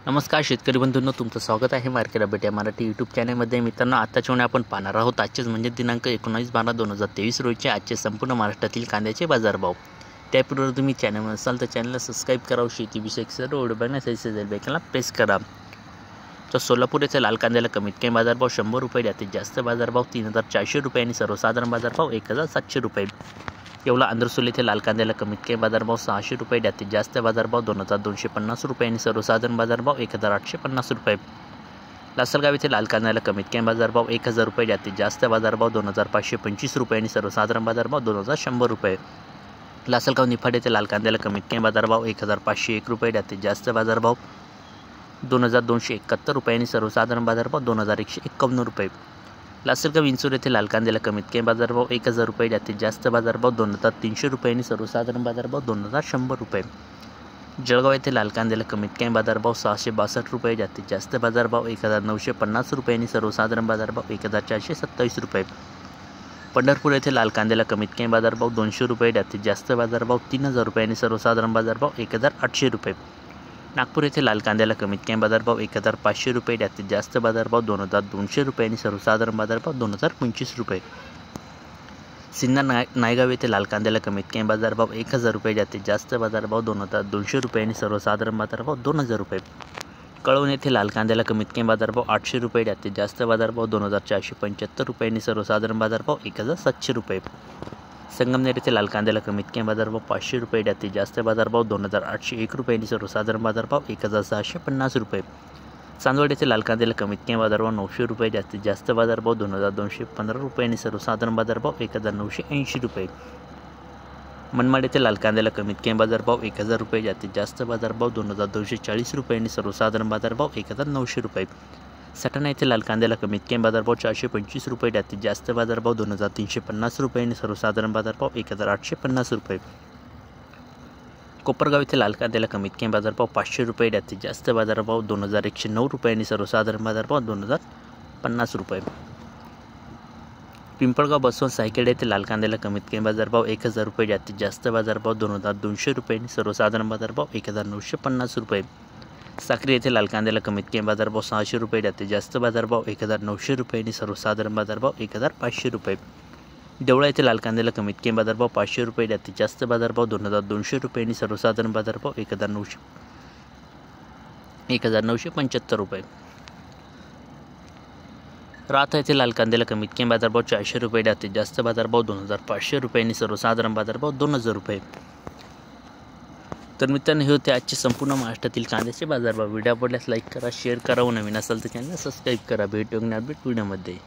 नमस्कार शेतकरी बंधूंनो, तुमचं स्वागत आहे मार्केट अपडेट या मराठी यूट्यूब चॅनलमध्ये. मित्रांनो, आताच्या वेळी आपण पाहणार आहोत आजचेच म्हणजे दिनांक 19/12/2023 रोजीचे आजचे संपूर्ण महाराष्ट्रातील कांद्याचे बाजारभाव. त्यापूर्वी तुम्ही चॅनलवर असाल तर चॅनलला सबस्क्राईब करा. शेतीविषयक सर्व व्हिडिओ बघण्यासाठी बेल आयकॉनला प्रेस करा. तर सोलापूर येथे लाल कांद्याला कमीत कमी बाजारभाव 100 रुपये, जास्तीत जास्त बाजारभाव 3400 रुपये आणि सर्वसाधारण बाजारभाव 1700 रुपये. येवला आंध्रसोली येथे लाल कांद्याला कमीत कमी बाजारभाव 600 रुपये, जास्तीत जास्त बाजारभाव 2250 रुपये आणि सर्वसाधारण बाजारभाव 1850 रुपये. लासलगाव येथे लाल कांद्याला कमीत कमी बाजारभाव 1000 रुपये, जास्तीत जास्त बाजारभाव 2525 रुपये आणि सर्वसाधारण बाजारभाव 2100 रुपये. लासलगाव निफाड येथे लाल कांद्याला कमीत कमी बाजारभाव 1501 रुपये, जास्तीत जास्त बाजारभाव 2271 रुपये आणि सर्वसाधारण बाजारभाव 2151 रुपये. लासलगाव विंचूर येथे लाल कांद्याला कमीत कमी बाजारभाव 1000 रुपये, जास्तीत जास्त बाजारभाव 2300 रुपये आणि सर्वसाधारण बाजारभाव 2100 रुपये. जळगाव येथे लाल कांद्याला कमीत कमी बाजारभाव 662 रुपये, जास्तीत जास्त बाजारभाव 1950 रुपये आणि सर्वसाधारण बाजारभाव 1427 रुपये. पंढरपूर येथे लाल कांद्याला कमीत कमी बाजारभाव 200 रुपये, जास्तीत जास्त बाजारभाव 3000 रुपये आणि सर्वसाधारण बाजारभाव 1800 रुपये. नागपूर येथे लाल कांद्याला कमीत कमी बाजारभाव 1500 रुपये, जास्तीत जास्त बाजारभाव 2200 रुपये आणि सर्वसाधारण बाजारभाव 2025 रुपये. सिन्नर नायगाव येथे लाल कांद्याला कमीत कमी बाजारभाव 1000 रुपये, जास्तीत जास्त बाजारभाव 2200 रुपये आणि सर्वसाधारण बाजारभाव 2000 रुपये. कळवण येथे लाल कांद्याला कमीत कमी बाजारभाव 800 रुपये, जास्तीत जास्त बाजारभाव 2475 रुपये आणि सर्वसाधारण बाजारभाव 1700 रुपये. संगमनेर येथे लाल कांद्याला कमीत कमी बाजारभाव 500 रुपये, जास्तीत जास्त बाजारभाव 2801 रुपये आणि सर्वसाधारण बाजारभाव 1650 रुपये. चांदवड येथे लाल कांद्याला कमीत कमी बाजारभाव 900 रुपये, जास्तीत जास्त बाजारभाव 2215 रुपये आणि सर्वसाधारण बाजारभाव 1980 रुपये. मनमाड येथे लाल कांद्याला कमीत कमी बाजारभाव 1000 रुपये, जास्तीत जास्त बाजारभाव 2240 रुपये आणि सर्वसाधारण बाजारभाव 1900 रुपये. सटाणा येथे लाल कांद्याला कमीत कमी बाजारभाव 425 रुपये, जास्तीत जास्त बाजारभाव 2350 रुपये आणि सर्वसाधारण बाजारभाव 1850 रुपये. कोपरगाव येथे लाल कांद्याला कमीत कमी बाजारभाव 500 रुपये, जास्तीत जास्त बाजारभाव 2109 रुपये आणि सर्वसाधारण बाजारभाव 2050 रुपये. पिंपळगाव बसवंत सायखेडा येथे लाल कांद्याला कमीत कमी बाजारभाव 1000 रुपये, जास्तीत जास्त बाजारभाव 2200 रुपये आणि सर्वसाधारण बाजारभाव 1950 रुपये. साक्री येथे लाल कांद्याला कमीत कमी बाजारभाव 600 रुपये, जास्तीत जास्त बाजारभाव 1900 रुपये आणि सर्वसाधारण बाजारभाव 1500 रुपये. देवळा येथे लाल कांद्याला कमीत कमी बाजारभाव 500 रुपये, जास्तीत जास्त बाजारभाव 2200 रुपये आणि सर्वसाधारण बाजारभाव 1975 रुपये. राहता येथे लाल कांद्याला कमीत कमी बाजारभाव 400 रुपये, जास्तीत जास्त बाजारभाव 2500 रुपये आणि सर्वसाधारण बाजारभाव 2000 रुपये. तर मित्रांनो, हे होते आजचे संपूर्ण महाराष्ट्रातील कांद्याचे बाजारभाव. व्हिडिओ आवडल्यास लाईक करा, शेअर करा व नवीन असाल तर चॅनलला सबस्क्राईब करा. भेटूया अपडेट व्हिडिओमध्ये.